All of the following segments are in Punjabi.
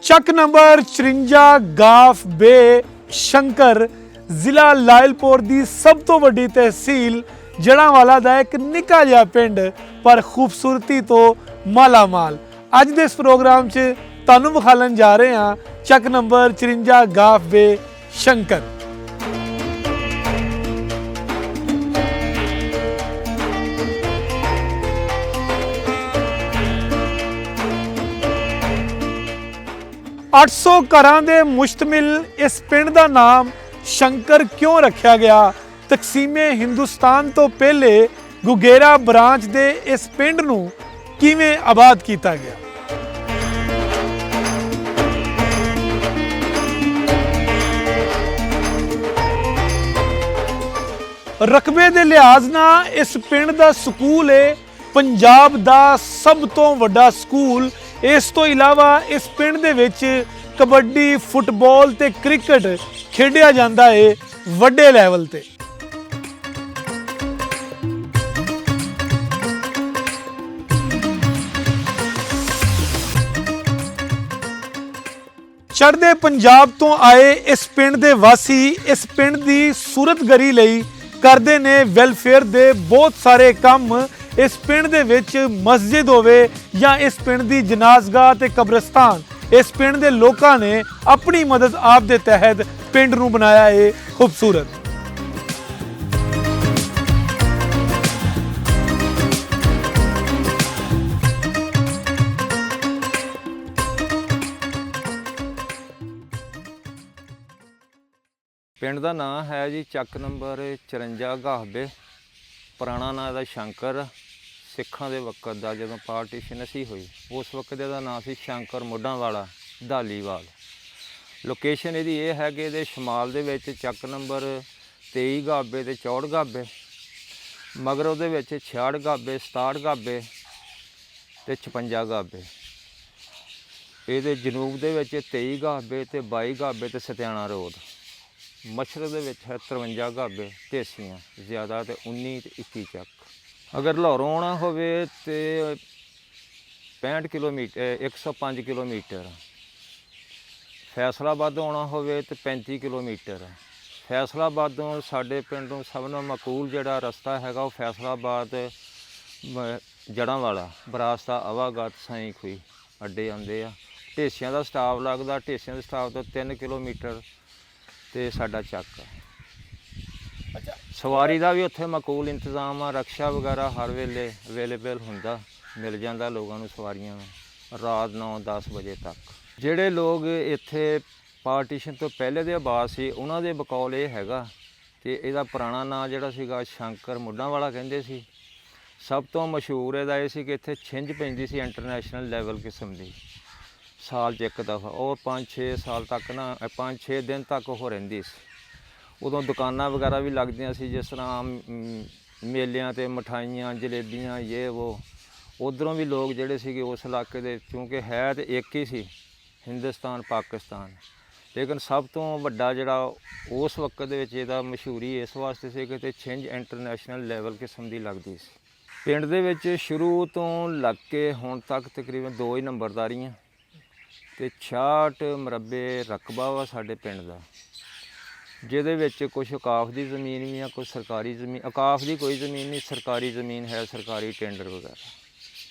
ਚੱਕ ਨੰਬਰ 54 ਗਾਫ ਬੇ ਸ਼ੰਕਰ ਜ਼ਿਲ੍ਹਾ ਲਾਇਲਪੁਰ ਦੀ ਸਭ ਤੋਂ ਵੱਡੀ ਤਹਿਸੀਲ ਜੜ੍ਹਾਂਵਾਲਾ ਦਾ ਇੱਕ ਨਿੱਕਾ ਜਿਹਾ ਪਿੰਡ ਪਰ ਖੂਬਸੂਰਤੀ ਤੋਂ ਮਾਲਾ ਮਾਲ। ਅੱਜ ਦੇ ਇਸ ਪ੍ਰੋਗਰਾਮ 'ਚ ਤੁਹਾਨੂੰ ਵਿਖਾਲਣ ਜਾ ਰਹੇ ਹਾਂ ਚੱਕ ਨੰਬਰ 54 ਗਾਫ ਬੇ ਸ਼ੰਕਰ। ਅੱਠ सौ ਘਰਾਂ ਦੇ ਮੁਸ਼ਤਮਿਲ ਇਸ ਪਿੰਡ ਦਾ ਨਾਮ ਸ਼ੰਕਰ ਕਿਉਂ ਰੱਖਿਆ ਗਿਆ? ਤਕਸੀਮੇ ਹਿੰਦੁਸਤਾਨ ਤੋਂ ਪਹਿਲੇ ਗੁਗੇਰਾ ਬ੍ਰਾਂਚ ਦੇ ਇਸ ਪਿੰਡ ਨੂੰ ਕਿਵੇਂ ਆਬਾਦ ਕੀਤਾ ਗਿਆ? ਰਕਬੇ ਦੇ ਲਿਹਾਜ਼ ਨਾਲ ਇਸ ਪਿੰਡ ਦਾ ਸਕੂਲ ਹੈ ਪੰਜਾਬ ਦਾ ਸਭ ਤੋਂ ਵੱਡਾ ਸਕੂਲ। ਇਸ ਤੋਂ ਇਲਾਵਾ ਇਸ ਪਿੰਡ ਦੇ ਵਿੱਚ ਕਬੱਡੀ, ਫੁੱਟਬਾਲ ਤੇ ਕ੍ਰਿਕਟ ਖੇਡਿਆ ਜਾਂਦਾ ਹੈ ਵੱਡੇ ਲੈਵਲ ਤੇ। ਚੜ੍ਹਦੇ ਪੰਜਾਬ ਤੋਂ ਆਏ ਇਸ ਪਿੰਡ ਦੇ ਵਾਸੀ ਇਸ ਪਿੰਡ ਦੀ ਸੂਰਤਗਰੀ ਲਈ ਕਰਦੇ ਨੇ ਵੈਲਫੇਅਰ ਦੇ ਬਹੁਤ ਸਾਰੇ ਕੰਮ। ਇਸ ਪਿੰਡ ਦੇ ਵਿੱਚ ਮਸਜਿਦ ਹੋਵੇ ਜਾਂ ਇਸ ਪਿੰਡ ਦੀ ਜਨਾਜ਼ਗਾਹ ਤੇ ਕਬਰਸਤਾਨ, ਇਸ ਪਿੰਡ ਦੇ ਲੋਕਾਂ ਨੇ ਆਪਣੀ ਮਦਦ ਆਪ ਦੇ ਤਹਿਤ ਪਿੰਡ ਨੂੰ ਬਣਾਇਆ ਹੈ ਖੂਬਸੂਰਤ। ਪਿੰਡ ਦਾ ਨਾਂ ਹੈ ਜੀ ਚੱਕ ਨੰਬਰ 54 ਗਾਹਬੇ। ਪੁਰਾਣਾ ਨਾਂ ਇਹਦਾ ਸ਼ੰਕਰ। ਸਿੱਖਾਂ ਦੇ ਵਕਤ ਦਾ ਜਦੋਂ ਪਾਰਟੀਸ਼ਨ ਅਸੀਂ ਹੋਈ ਉਸ ਵਕਤ ਇਹਦਾ ਨਾਂ ਸੀ ਸ਼ੰਕਰ ਮੋਢਾਂਵਾਲਾ ਧਾਲੀਵਾਲ। ਲੋਕੇਸ਼ਨ ਇਹਦੀ ਇਹ ਹੈ ਕਿ ਇਹਦੇ ਸ਼ਮਾਲ ਦੇ ਵਿੱਚ ਚੱਕ ਨੰਬਰ 23 ਗਾਹਬੇ ਤੇ 64 ਗਾਹਬੇ, ਮਗਰ ਉਹਦੇ ਵਿੱਚ 66 ਗਾਹਬੇ, 67 ਗਾਹਬੇ ਤੇ 56 ਗਾਹਬੇ। ਇਹਦੇ ਜਨੂਬ ਦੇ ਵਿੱਚ 23 ਗਾਹਬੇ ਤੇ 22 ਗਾਹਬੇ ਤੇ ਸਤਿਆਣਾ ਰੋਡ। ਮਸ਼ਰਕ ਦੇ ਵਿੱਚ ਹੈ 53 ਗਾਹਬੇ ਢੇਸੀਆਂ ਜ਼ਿਆਦਾ ਤੇ 19 ਤੇ 21 ਚੱਕ। ਅਗਰ ਲਾਹੌਰੋਂ ਆਉਣਾ ਹੋਵੇ ਤੇ 65 ਕਿਲੋਮੀਟਰ 105 ਕਿਲੋਮੀਟਰ। ਫੈਸਲਾਬਾਦ ਆਉਣਾ ਹੋਵੇ ਤੇ 35 ਕਿਲੋਮੀਟਰ। ਫੈਸਲਾਬਾਦੋਂ ਸਾਡੇ ਪਿੰਡ ਨੂੰ ਸਭ ਤੋਂ ਮਕਬੂਲ ਜਿਹੜਾ ਰਸਤਾ ਹੈਗਾ ਉਹ ਫੈਸਲਾਬਾਦ ਜੜ੍ਹਾਂਵਾਲਾ ਬਰਾਸਤਾ ਆਵਾਗਾਤ ਸਾਈਂ ਖੂਹੀ ਅੱਡੇ ਆਉਂਦੇ ਆ। ਢੇਸੀਆਂ ਦਾ ਸਟਾਪ ਲੱਗਦਾ। ਢੇਸੀਆਂ ਦੇ ਸਟਾਪ ਤੋਂ 3 ਕਿਲੋਮੀਟਰ ਤੇ ਸਾਡਾ ਚੱਕ। ਅੱਛਾ, ਸਵਾਰੀ ਦਾ ਵੀ ਉੱਥੇ ਮਕਬੂਲ ਇੰਤਜ਼ਾਮ ਆ। ਰਕਸ਼ਾ ਵਗੈਰਾ ਹਰ ਵੇਲੇ ਅਵੇਲੇਬਲ ਹੁੰਦਾ, ਮਿਲ ਜਾਂਦਾ ਲੋਕਾਂ ਨੂੰ ਸਵਾਰੀਆਂ ਰਾਤ 9-10 ਵਜੇ ਤੱਕ। ਜਿਹੜੇ ਲੋਕ ਇੱਥੇ ਪਾਰਟੀਸ਼ਨ ਤੋਂ ਪਹਿਲੇ ਦੇ ਆਬਾਦ ਸੀ ਉਹਨਾਂ ਦੇ ਬਕੌਲ ਇਹ ਹੈਗਾ ਕਿ ਇਹਦਾ ਪੁਰਾਣਾ ਨਾਂ ਜਿਹੜਾ ਸੀਗਾ ਸ਼ੰਕਰ ਮੋਢਾਂਵਾਲਾ ਕਹਿੰਦੇ ਸੀ। ਸਭ ਤੋਂ ਮਸ਼ਹੂਰ ਇਹਦਾ ਇਹ ਸੀ ਕਿ ਇੱਥੇ ਛਿੰਝ ਪੈਂਦੀ ਸੀ ਇੰਟਰਨੈਸ਼ਨਲ ਲੈਵਲ ਕਿਸਮ ਦੀ ਸਾਲ 'ਚ ਇੱਕ ਦਫਾ। ਉਹ 5-6 ਸਾਲ ਤੱਕ ਨਾ 5-6 ਦਿਨ ਤੱਕ ਉਹ ਰਹਿੰਦੀ ਸੀ। ਉਦੋਂ ਦੁਕਾਨਾਂ ਵਗੈਰਾ ਵੀ ਲੱਗਦੀਆਂ ਸੀ ਜਿਸ ਤਰ੍ਹਾਂ ਮੇਲਿਆਂ 'ਤੇ ਮਠਾਈਆਂ, ਜਲੇਬੀਆਂ, ਇਹ ਉਹ। ਉੱਧਰੋਂ ਵੀ ਲੋਕ ਜਿਹੜੇ ਸੀਗੇ ਉਸ ਇਲਾਕੇ ਦੇ, ਕਿਉਂਕਿ ਹੈ ਤਾਂ ਇੱਕ ਹੀ ਸੀ ਹਿੰਦੁਸਤਾਨ ਪਾਕਿਸਤਾਨ, ਲੇਕਿਨ ਸਭ ਤੋਂ ਵੱਡਾ ਜਿਹੜਾ ਉਸ ਵਕਤ ਦੇ ਵਿੱਚ ਇਹਦਾ ਮਸ਼ਹੂਰੀ ਇਸ ਵਾਸਤੇ ਸੀ ਕਿ ਇੱਥੇ ਛਿੰਝ ਇੰਟਰਨੈਸ਼ਨਲ ਲੈਵਲ ਕਿਸਮ ਦੀ ਲੱਗਦੀ ਸੀ। ਪਿੰਡ ਦੇ ਵਿੱਚ ਸ਼ੁਰੂ ਤੋਂ ਲੱਗ ਕੇ ਹੁਣ ਤੱਕ ਤਕਰੀਬਨ 2 ਹੀ ਨੰਬਰਦਾਰੀਆਂ ਤੇ 66 ਮਰਬੇ ਰਕਬਾ ਵਾ ਸਾਡੇ ਪਿੰਡ ਦਾ, ਜਿਹਦੇ ਵਿੱਚ ਕੁਛ ਔਕਾਫ ਦੀ ਜ਼ਮੀਨ ਵੀ ਆ, ਕੁਛ ਸਰਕਾਰੀ ਜ਼ਮੀਨ। ਔਕਾਫ ਦੀ ਕੋਈ ਜ਼ਮੀਨ ਨਹੀਂ, ਸਰਕਾਰੀ ਜ਼ਮੀਨ ਹੈ, ਸਰਕਾਰੀ ਟੈਂਡਰ ਵਗੈਰਾ।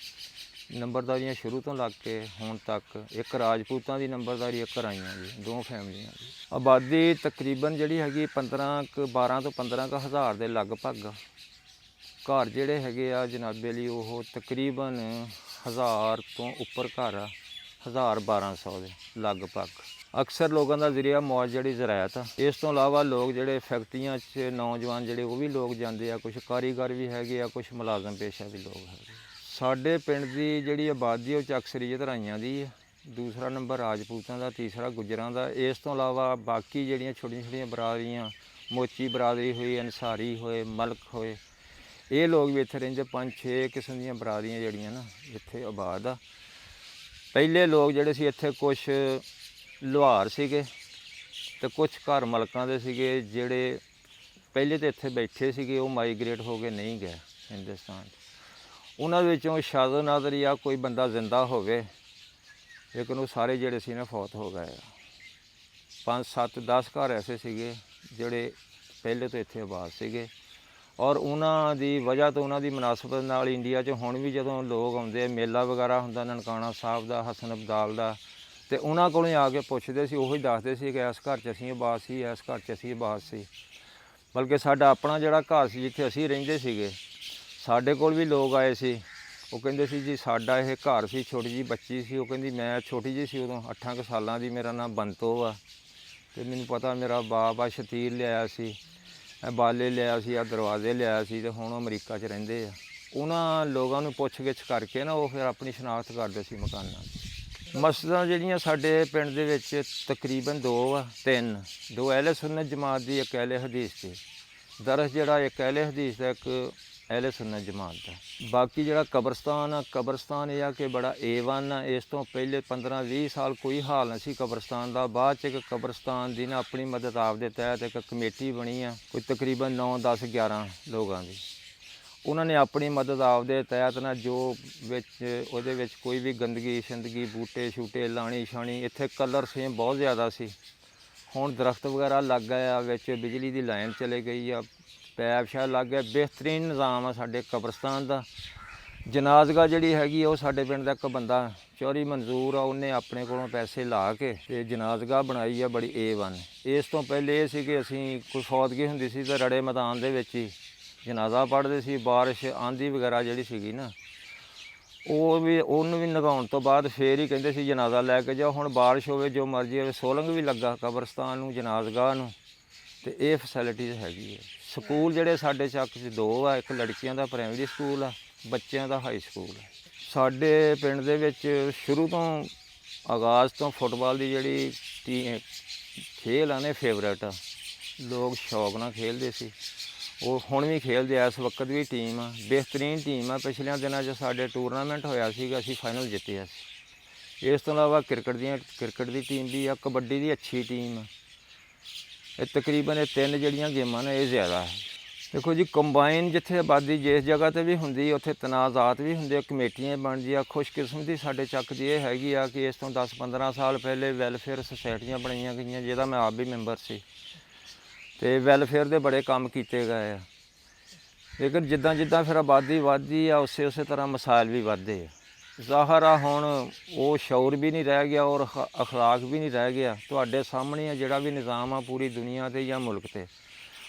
ਨੰਬਰਦਾਰੀਆਂ ਸ਼ੁਰੂ ਤੋਂ ਲੱਗ ਕੇ ਹੁਣ ਤੱਕ ਇੱਕ ਰਾਜਪੂਤਾਂ ਦੀ ਨੰਬਰਦਾਰੀ, ਇੱਕ ਰਾਈਆਂ ਦੀ, 2 ਫੈਮਲੀਆਂ ਦੀ। ਆਬਾਦੀ ਤਕਰੀਬਨ ਜਿਹੜੀ ਹੈਗੀ 12 ਤੋਂ 15 ਹਜ਼ਾਰ ਦੇ ਲਗਭਗ। ਘਰ ਜਿਹੜੇ ਹੈਗੇ ਆ ਜਨਾਬੇ ਲਈ ਉਹ ਤਕਰੀਬਨ 1000 ਤੋਂ ਉੱਪਰ ਘਰ ਆ, 1000-1200 ਦੇ ਲਗਭਗ। ਅਕਸਰ ਲੋਕਾਂ ਦਾ ਜ਼ਰੀਆ ਮੌਜ ਜਿਹੜੀ ਜ਼ਰਾਇਤ ਆ। ਇਸ ਤੋਂ ਇਲਾਵਾ ਲੋਕ ਜਿਹੜੇ ਫੈਕਟਰੀਆਂ 'ਚ ਨੌਜਵਾਨ ਜਿਹੜੇ ਉਹ ਵੀ ਲੋਕ ਜਾਂਦੇ ਆ, ਕੁਛ ਕਾਰੀਗਰ ਵੀ ਹੈਗੇ ਆ, ਕੁਛ ਮੁਲਾਜ਼ਮ ਪੇਸ਼ਾ ਵੀ ਲੋਕ ਹੈਗੇ। ਸਾਡੇ ਪਿੰਡ ਦੀ ਜਿਹੜੀ ਆਬਾਦੀ ਉਹ 'ਚ ਅਕਸਰੀਅਤ ਰਾਈਆਂ ਦੀ ਹੈ, ਦੂਸਰਾ ਨੰਬਰ ਰਾਜਪੂਤਾਂ ਦਾ, ਤੀਸਰਾ ਗੁੱਜਰਾਂ ਦਾ। ਇਸ ਤੋਂ ਇਲਾਵਾ ਬਾਕੀ ਜਿਹੜੀਆਂ ਛੋਟੀਆਂ ਬਰਾਦਰੀਆਂ, ਮੋਚੀ ਬਰਾਦਰੀ ਹੋਈ, ਅਨਸਾਰੀ ਹੋਏ, ਮਲਕ ਹੋਏ, ਇਹ ਲੋਕ ਵੀ ਇੱਥੇ ਰਹਿੰਦੇ। 5-6 ਕਿਸਮ ਦੀਆਂ ਬਰਾਦਰੀਆਂ ਜਿਹੜੀਆਂ ਨਾ ਇੱਥੇ ਆਬਾਦ ਆ। ਪਹਿਲੇ ਲੋਕ ਜਿਹੜੇ ਸੀ ਇੱਥੇ ਕੁਛ ਲੁਹਾਰ ਸੀਗੇ ਤੇ ਕੁਛ ਘਰ ਮਲਕਾਂ ਦੇ ਸੀਗੇ ਜਿਹੜੇ ਪਹਿਲੇ ਤਾਂ ਇੱਥੇ ਬੈਠੇ ਸੀਗੇ, ਉਹ ਮਾਈਗ੍ਰੇਟ ਹੋ ਕੇ ਨਹੀਂ ਗਏ ਹਿੰਦੁਸਤਾਨ 'ਚ। ਉਹਨਾਂ ਵਿੱਚੋਂ ਸ਼ਾਦੋ ਨਾਦਰ ਜਾਂ ਕੋਈ ਬੰਦਾ ਜ਼ਿੰਦਾ ਹੋਵੇ ਲੇਕਿਨ ਉਹ ਸਾਰੇ ਜਿਹੜੇ ਸੀ ਨਾ ਫੌਤ ਹੋ ਗਏ ਆ। 5 7 10 ਘਰ ਐਸੇ ਸੀਗੇ ਜਿਹੜੇ ਪਹਿਲੇ ਤੋਂ ਇੱਥੇ ਆਬਾਦ ਸੀਗੇ, ਔਰ ਉਹਨਾਂ ਦੀ ਵਜ੍ਹਾ ਤੋਂ, ਉਹਨਾਂ ਦੀ ਮੁਨਾਸਬਤ ਨਾਲ ਇੰਡੀਆ 'ਚ ਹੁਣ ਵੀ ਜਦੋਂ ਲੋਕ ਆਉਂਦੇ, ਮੇਲਾ ਵਗੈਰਾ ਹੁੰਦਾ ਨਨਕਾਣਾ ਸਾਹਿਬ ਦਾ, ਹਸਨ ਅਬਦਾਲ ਦਾ, ਤੇ ਉਹਨਾਂ ਕੋਲੋਂ ਆ ਕੇ ਪੁੱਛਦੇ ਸੀ, ਉਹੀ ਦੱਸਦੇ ਸੀ ਕਿ ਇਸ ਘਰ 'ਚ ਅਸੀਂ ਆਬਾਦ ਸੀ, ਇਸ ਘਰ 'ਚ ਅਸੀਂ ਆਬਾਦ ਸੀ। ਬਲਕਿ ਸਾਡਾ ਆਪਣਾ ਜਿਹੜਾ ਘਰ ਸੀ ਜਿੱਥੇ ਅਸੀਂ ਰਹਿੰਦੇ ਸੀਗੇ, ਸਾਡੇ ਕੋਲ ਵੀ ਲੋਕ ਆਏ ਸੀ, ਉਹ ਕਹਿੰਦੇ ਸੀ ਜੀ ਸਾਡਾ ਇਹ ਘਰ ਸੀ, ਛੋਟੀ ਜਿਹੀ ਬੱਚੀ ਸੀ, ਉਹ ਕਹਿੰਦੀ ਮੈਂ ਛੋਟੀ ਜਿਹੀ ਸੀ ਉਦੋਂ 8 ਕੁ ਸਾਲਾਂ ਦੀ, ਮੇਰਾ ਨਾਮ ਬੰਤੋ ਆ, ਅਤੇ ਮੈਨੂੰ ਪਤਾ ਮੇਰਾ ਬਾਪ ਆ ਸ਼ਤੀਰ ਲਿਆਇਆ ਸੀ, ਬਾਲੇ ਲਿਆਇਆ ਸੀ, ਆ ਦਰਵਾਜ਼ੇ ਲਿਆਇਆ ਸੀ, ਅਤੇ ਹੁਣ ਉਹ ਅਮਰੀਕਾ 'ਚ ਰਹਿੰਦੇ ਆ। ਉਹਨਾਂ ਲੋਕਾਂ ਨੂੰ ਪੁੱਛ ਗਿੱਛ ਕਰਕੇ ਨਾ ਉਹ ਫਿਰ ਆਪਣੀ ਸ਼ਨਾਖਤ ਕਰਦੇ ਸੀ ਮਕਾਨਾਂ ਦੀ। ਮਸਜਿਦਾਂ ਜਿਹੜੀਆਂ ਸਾਡੇ ਪਿੰਡ ਦੇ ਵਿੱਚ ਤਕਰੀਬਨ 2 ਆ 3, 2 ਅਹਿਲੇ ਸੁन्नत ਜਮਾਤ ਦੀ, ਇੱਕ ਅਹਿਲੇ ਹਦੀਸ ਦੀ। ਦਰਸ ਜਿਹੜਾ ਇੱਕ ਅਹਿਲੇ ਹਦੀਸ ਦਾ, ਇੱਕ ਅਹਿਲੇ ਸੁन्नत ਜਮਾਤ ਦਾ। ਬਾਕੀ ਜਿਹੜਾ ਕਬਰਸਤਾਨ ਆ, ਕਬਰਸਤਾਨ ਇਹ ਆ ਕਿ ਬੜਾ A1 ਆ। ਇਸ ਤੋਂ ਪਹਿਲੇ 15-20 ਸਾਲ ਕੋਈ ਹਾਲ ਨਹੀਂ ਸੀ ਕਬਰਸਤਾਨ ਦਾ। ਬਾਅਦ 'ਚ ਇੱਕ ਕਬਰਸਤਾਨ ਦੀ ਨਾ ਆਪਣੀ ਮਦਦ ਆਪ ਦੇ ਤਹਿਤ ਇੱਕ ਕਮੇਟੀ ਬਣੀ ਆ, ਕੋਈ ਤਕਰੀਬਨ 9 10 11 ਲੋਕਾਂ ਦੀ। ਉਹਨਾਂ ਨੇ ਆਪਣੀ ਮਦਦ ਆਪ ਦੇ ਤਹਿਤ ਨਾ ਜੋ ਵਿੱਚ ਉਹਦੇ ਵਿੱਚ ਕੋਈ ਵੀ ਗੰਦਗੀ ਸ਼ੰਦਗੀ, ਬੂਟੇ ਛੂਟੇ, ਲਾਣੀ ਛਾਣੀ, ਇੱਥੇ ਕਲਰ ਸੇਮ ਬਹੁਤ ਜ਼ਿਆਦਾ ਸੀ। ਹੁਣ ਦਰਖਤ ਵਗੈਰਾ ਲੱਗ ਗਏ ਆ, ਵਿੱਚ ਬਿਜਲੀ ਦੀ ਲਾਈਨ ਚਲੇ ਗਈ ਆ, ਪੈਪ ਸ਼ਾਹ ਲੱਗ ਗਿਆ। ਬਿਹਤਰੀਨ ਨਿਜ਼ਾਮ ਆ ਸਾਡੇ ਕਬਰਸਤਾਨ ਦਾ। ਜਨਾਜ਼ਗਾ ਜਿਹੜੀ ਹੈਗੀ ਉਹ ਸਾਡੇ ਪਿੰਡ ਦਾ ਇੱਕ ਬੰਦਾ ਚੌਧਰੀ ਮਨਜ਼ੂਰ ਆ, ਉਹਨੇ ਆਪਣੇ ਕੋਲੋਂ ਪੈਸੇ ਲਾ ਕੇ ਤੇ ਜਨਾਜ਼ਗਾ ਬਣਾਈ ਆ ਬੜੀ A1। ਇਸ ਤੋਂ ਪਹਿਲੇ ਇਹ ਸੀ ਕਿ ਅਸੀਂ ਕੋਈ ਫੌਤਗੀ ਹੁੰਦੀ ਸੀ ਤਾਂ ਰੜੇ ਮੈਦਾਨ ਦੇ ਵਿੱਚ ਹੀ ਜਨਾਜ਼ਾ ਪੜ੍ਹਦੇ ਸੀ। ਬਾਰਿਸ਼ ਆਂਧੀ ਵਗੈਰਾ ਜਿਹੜੀ ਸੀਗੀ ਨਾ, ਉਹਨੂੰ ਵੀ ਨਗਾਉਣ ਤੋਂ ਬਾਅਦ ਫੇਰ ਹੀ ਕਹਿੰਦੇ ਸੀ ਜਨਾਜ਼ਾ ਲੈ ਕੇ ਜਾਓ। ਹੁਣ ਬਾਰਿਸ਼ ਹੋਵੇ ਜੋ ਮਰਜ਼ੀ ਹੋਵੇ, ਸੋਲੰਗ ਵੀ ਲੱਗਾ ਕਬਰਸਤਾਨ ਨੂੰ, ਜਨਾਜ਼ਗਾਹ ਨੂੰ, ਤੇ ਇਹ ਫੈਸਿਲਿਟੀਜ਼ ਹੈਗੀ ਹੈ। ਸਕੂਲ ਜਿਹੜੇ ਸਾਡੇ ਚੱਕ 'ਚ 2 ਆ, ਇੱਕ ਲੜਕੀਆਂ ਦਾ ਪ੍ਰਾਇਮਰੀ ਸਕੂਲ ਆ, ਬੱਚਿਆਂ ਦਾ ਹਾਈ ਸਕੂਲ ਆ। ਸਾਡੇ ਪਿੰਡ ਦੇ ਵਿੱਚ ਸ਼ੁਰੂ ਤੋਂ ਆਗਾਜ਼ ਤੋਂ ਫੁੱਟਬਾਲ ਦੀ ਜਿਹੜੀ ਖੇਲ ਆ ਨੇ ਫੇਵਰੇਟ ਆ, ਲੋਕ ਸ਼ੌਕ ਨਾਲ ਖੇਲਦੇ ਸੀ। ਉਹ ਹੁਣ ਵੀ ਖੇਲਦੇ ਆ, ਇਸ ਵਕਤ ਵੀ ਟੀਮ ਆ, ਬਿਹਤਰੀਨ ਟੀਮ ਆ। ਪਿਛਲਿਆਂ ਦਿਨਾਂ 'ਚ ਸਾਡੇ ਟੂਰਨਾਮੈਂਟ ਹੋਇਆ ਸੀਗਾ, ਅਸੀਂ ਫਾਈਨਲ ਜਿੱਤਿਆ ਸੀ। ਇਸ ਤੋਂ ਇਲਾਵਾ ਕ੍ਰਿਕਟ ਦੀ ਟੀਮ ਵੀ ਆ, ਕਬੱਡੀ ਦੀ ਅੱਛੀ ਟੀਮ ਆ। ਇਹ ਤਕਰੀਬਨ ਇਹ 3 ਜਿਹੜੀਆਂ ਗੇਮਾਂ ਨੇ ਇਹ ਜ਼ਿਆਦਾ ਹੈ। ਦੇਖੋ ਜੀ, ਕੰਬਾਈਨ ਜਿੱਥੇ ਆਬਾਦੀ ਜਿਸ ਜਗ੍ਹਾ 'ਤੇ ਵੀ ਹੁੰਦੀ, ਉੱਥੇ ਤਨਾਜ਼ਾਤ ਵੀ ਹੁੰਦੇ, ਕਮੇਟੀਆਂ ਬਣਦੀਆਂ। ਖੁਸ਼ਕਿਸਮਤੀ ਸਾਡੇ ਚੱਕ ਦੀ ਇਹ ਹੈਗੀ ਆ ਕਿ ਇਸ ਤੋਂ 10-15 ਸਾਲ ਪਹਿਲੇ ਵੈਲਫੇਅਰ ਸੁਸਾਇਟੀਆਂ ਬਣਾਈਆਂ ਗਈਆਂ, ਜਿਹਦਾ ਮੈਂ ਆਪ ਵੀ ਮੈਂਬਰ ਸੀ, ਅਤੇ ਵੈਲਫੇਅਰ ਦੇ ਬੜੇ ਕੰਮ ਕੀਤੇ ਗਏ ਆ। ਲੇਕਿਨ ਜਿੱਦਾਂ ਜਿੱਦਾਂ ਫਿਰ ਆਬਾਦੀ ਵੱਧਦੀ ਆ, ਉਸੇ ਤਰ੍ਹਾਂ ਮਸਾਇਲ ਵੀ ਵੱਧਦੇ ਆ। ਜ਼ਾਹਰ ਆ ਹੁਣ ਉਹ ਸ਼ੌਰ ਵੀ ਨਹੀਂ ਰਹਿ ਗਿਆ ਔਰ ਅਖਲਾਕ ਵੀ ਨਹੀਂ ਰਹਿ ਗਿਆ। ਤੁਹਾਡੇ ਸਾਹਮਣੇ ਆ ਜਿਹੜਾ ਵੀ ਨਿਜ਼ਾਮ ਆ ਪੂਰੀ ਦੁਨੀਆ 'ਤੇ ਜਾਂ ਮੁਲਕ 'ਤੇ।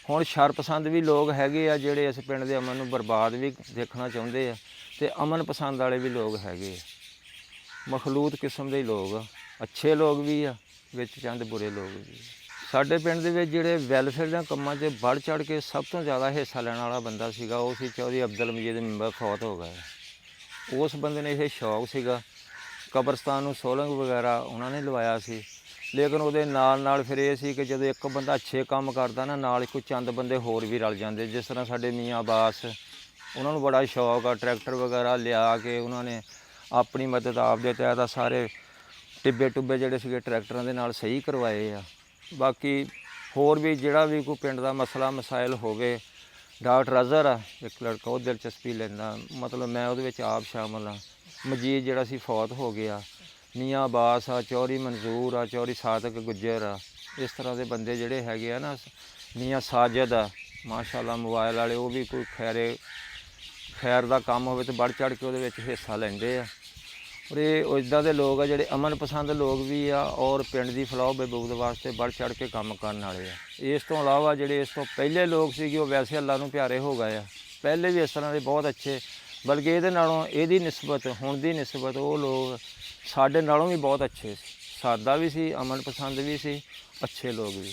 ਹੁਣ ਸ਼ਰਪਸੰਦ ਵੀ ਲੋਕ ਹੈਗੇ ਆ ਜਿਹੜੇ ਇਸ ਪਿੰਡ ਦੇ ਅਮਨ ਨੂੰ ਬਰਬਾਦ ਵੀ ਦੇਖਣਾ ਚਾਹੁੰਦੇ ਆ, ਅਤੇ ਅਮਨ ਪਸੰਦ ਵਾਲੇ ਵੀ ਲੋਕ ਹੈਗੇ ਆ। ਮਖਲੂਤ ਕਿਸਮ ਦੇ ਲੋਕ ਆ, ਅੱਛੇ ਲੋਕ ਵੀ ਆ, ਵਿੱਚ ਚੰਦ ਬੁਰੇ ਲੋਕ ਵੀ। ਸਾਡੇ ਪਿੰਡ ਦੇ ਵਿੱਚ ਜਿਹੜੇ ਵੈਲਫੇਅਰ ਦੇ ਕੰਮਾਂ 'ਚ ਵੱਧ ਚੜ੍ਹ ਕੇ ਸਭ ਤੋਂ ਜ਼ਿਆਦਾ ਹਿੱਸਾ ਲੈਣ ਵਾਲਾ ਬੰਦਾ ਸੀਗਾ, ਉਹ ਸੀ ਚੌਧਰੀ ਅਬਦੁਲ ਮਜੀਦ ਮੈਂਬਰ, ਫੌਤ ਹੋ ਗਏ। ਉਸ ਬੰਦੇ ਨੇ ਇਹ ਸ਼ੌਕ ਸੀਗਾ, ਕਬਰਸਤਾਨ ਨੂੰ ਸੋਲੰਗ ਵਗੈਰਾ ਉਹਨਾਂ ਨੇ ਲਵਾਇਆ ਸੀ। ਲੇਕਿਨ ਉਹਦੇ ਨਾਲ ਫਿਰ ਇਹ ਸੀ ਕਿ ਜਦੋਂ ਇੱਕ ਬੰਦਾ ਅੱਛੇ ਕੰਮ ਕਰਦਾ ਨਾ, ਨਾਲ ਕੋਈ ਚੰਦ ਬੰਦੇ ਹੋਰ ਵੀ ਰਲ ਜਾਂਦੇ। ਜਿਸ ਤਰ੍ਹਾਂ ਸਾਡੇ ਮੀਆਂ ਅਬਾਸ, ਉਹਨਾਂ ਨੂੰ ਬੜਾ ਸ਼ੌਕ ਆ, ਟਰੈਕਟਰ ਵਗੈਰਾ ਲਿਆ ਕੇ ਉਹਨਾਂ ਨੇ ਆਪਣੀ ਮਦਦ ਆਪ ਦੇ ਤਹਿਤ ਸਾਰੇ ਟਿੱਬੇ ਜਿਹੜੇ ਸੀਗੇ ਟਰੈਕਟਰਾਂ ਦੇ ਨਾਲ ਸਹੀ ਕਰਵਾਏ ਆ। ਬਾਕੀ ਹੋਰ ਵੀ ਜਿਹੜਾ ਵੀ ਕੋਈ ਪਿੰਡ ਦਾ ਮਸਲਾ ਮਸਾਇਲ ਹੋਵੇ, ਡਾਕਟਰ ਅਜ਼ਹਰ ਆ ਇੱਕ ਲੜਕਾ, ਉਹ ਦਿਲਚਸਪੀ ਲੈਂਦਾ, ਮਤਲਬ ਮੈਂ ਉਹਦੇ ਵਿੱਚ ਆਪ ਸ਼ਾਮਲ ਹਾਂ। ਮਜੀਦ ਜਿਹੜਾ ਸੀ ਫੌਤ ਹੋ ਗਿਆ, ਮੀਆਂ ਅਬਾਸ ਆ, ਚੌਧਰੀ ਮਨਜ਼ੂਰ ਆ, ਚੌਧਰੀ ਸਾਦਕ ਗੁੱਜਰ ਆ, ਇਸ ਤਰ੍ਹਾਂ ਦੇ ਬੰਦੇ ਜਿਹੜੇ ਹੈਗੇ ਆ ਨਾ। ਮੀਆਂ ਸਾਜਦ ਆ ਮਾਸ਼ਾਅੱਲਾ ਮੋਬਾਈਲ ਵਾਲੇ, ਉਹ ਵੀ ਕੋਈ ਖੈਰ ਦਾ ਕੰਮ ਹੋਵੇ ਤਾਂ ਵੱਧ ਚੜ੍ਹ ਕੇ ਉਹਦੇ ਵਿੱਚ ਹਿੱਸਾ ਲੈਂਦੇ ਆ। ਔਰ ਇਹ ਇੱਦਾਂ ਦੇ ਲੋਕ ਆ ਜਿਹੜੇ ਅਮਨ ਪਸੰਦ ਲੋਕ ਵੀ ਆ, ਔਰ ਪਿੰਡ ਦੀ ਫਲਾਹ ਬਹਿਬੂਦ ਵਾਸਤੇ ਵੱਧ ਚੜ੍ਹ ਕੇ ਕੰਮ ਕਰਨ ਵਾਲੇ ਆ। ਇਸ ਤੋਂ ਇਲਾਵਾ ਜਿਹੜੇ ਇਸ ਤੋਂ ਪਹਿਲੇ ਲੋਕ ਸੀਗੇ ਉਹ ਵੈਸੇ ਅੱਲਾ ਨੂੰ ਪਿਆਰੇ ਹੋ ਗਏ ਆ। ਪਹਿਲੇ ਵੀ ਇਸ ਤਰ੍ਹਾਂ ਦੇ ਬਹੁਤ ਅੱਛੇ, ਬਲਕਿ ਇਹਦੇ ਨਾਲੋਂ ਇਹਦੀ ਨਿਸਬਤ ਹੁਣ ਦੀ ਨਿਸਬਤ ਉਹ ਲੋਕ ਸਾਡੇ ਨਾਲੋਂ ਵੀ ਬਹੁਤ ਅੱਛੇ ਸੀ। ਸਾਦਾ ਵੀ ਸੀ, ਅਮਨ ਪਸੰਦ ਵੀ ਸੀ, ਅੱਛੇ ਲੋਕ ਵੀ।